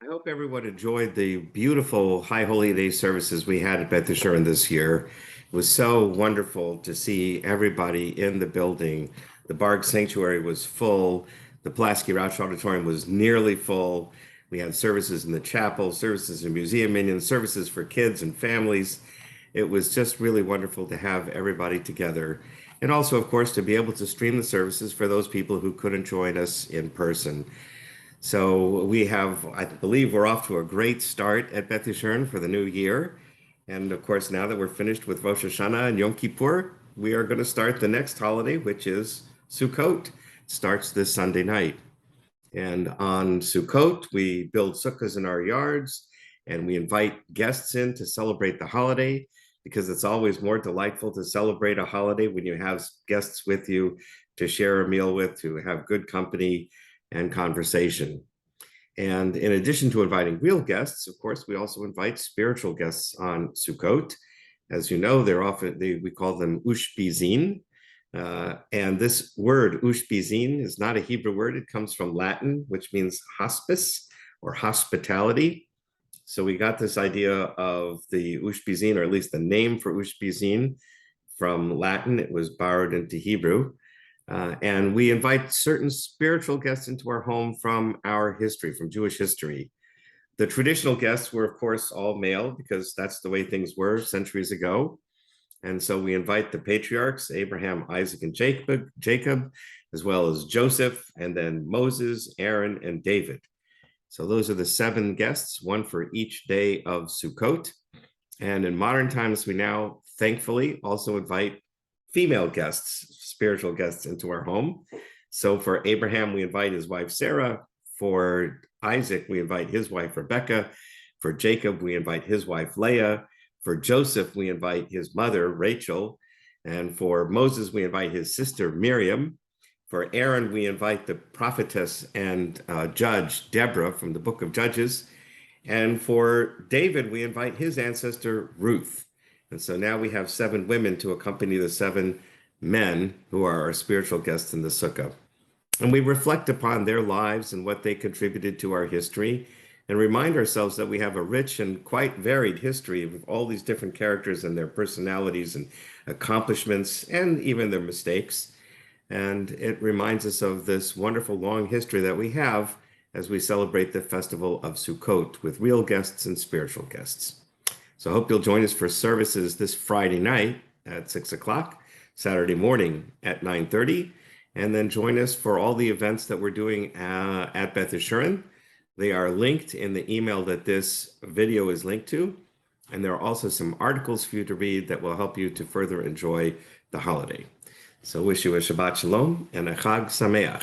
I hope everyone enjoyed the beautiful High Holy Day services we had at Beth Yeshurun this year. It was so wonderful to see everybody in the building. The Barg Sanctuary was full. The Pulaski Roush Auditorium was nearly full. We had services in the chapel, services in Museum Minion, services for kids and families. It was just really wonderful to have everybody together. And also, of course, to be able to stream the services for those people who couldn't join us in person. So we have, I believe we're off to a great start at Beth Yeshurun for the new year. And of course, now that we're finished with Rosh Hashanah and Yom Kippur, we are going to start the next holiday, which is Sukkot. It starts this Sunday night. And on Sukkot, we build sukkahs in our yards and we invite guests in to celebrate the holiday because it's always more delightful to celebrate a holiday when you have guests with you to share a meal with, to have good company and conversation. And in addition to inviting real guests, of course, we also invite spiritual guests on Sukkot. As you know, we call them ushpizin. And this word ushpizin is not a Hebrew word. It comes from Latin, which means hospice or hospitality. So we got this idea of the ushpizin, or at least the name for ushpizin, from Latin. It was borrowed into Hebrew. And we invite certain spiritual guests into our home from our history, from Jewish history. The traditional guests were, of course, all male because that's the way things were centuries ago. And so we invite the patriarchs, Abraham, Isaac, and Jacob, as well as Joseph, and then Moses, Aaron, and David. So those are the 7 guests, one for each day of Sukkot. And in modern times, we now thankfully also invite female guests, spiritual guests into our home. So for Abraham, we invite his wife, Sarah. For Isaac, we invite his wife, Rebecca. For Jacob, we invite his wife, Leah. For Joseph, we invite his mother, Rachel. And for Moses, we invite his sister, Miriam. For Aaron, we invite the prophetess and judge, Deborah, from the book of Judges. And for David, we invite his ancestor, Ruth. And so now we have 7 women to accompany the 7 men who are our spiritual guests in the sukkah. And we reflect upon their lives and what they contributed to our history and remind ourselves that we have a rich and quite varied history of all these different characters and their personalities and accomplishments and even their mistakes. And it reminds us of this wonderful long history that we have as we celebrate the festival of Sukkot with real guests and spiritual guests. So I hope you'll join us for services this Friday night at 6 o'clock, Saturday morning at 9:30, and then join us for all the events that we're doing at Beth Yeshurun. They are linked in the email that this video is linked to, and there are also some articles for you to read that will help you to further enjoy the holiday. So wish you a Shabbat Shalom and a Chag Sameach.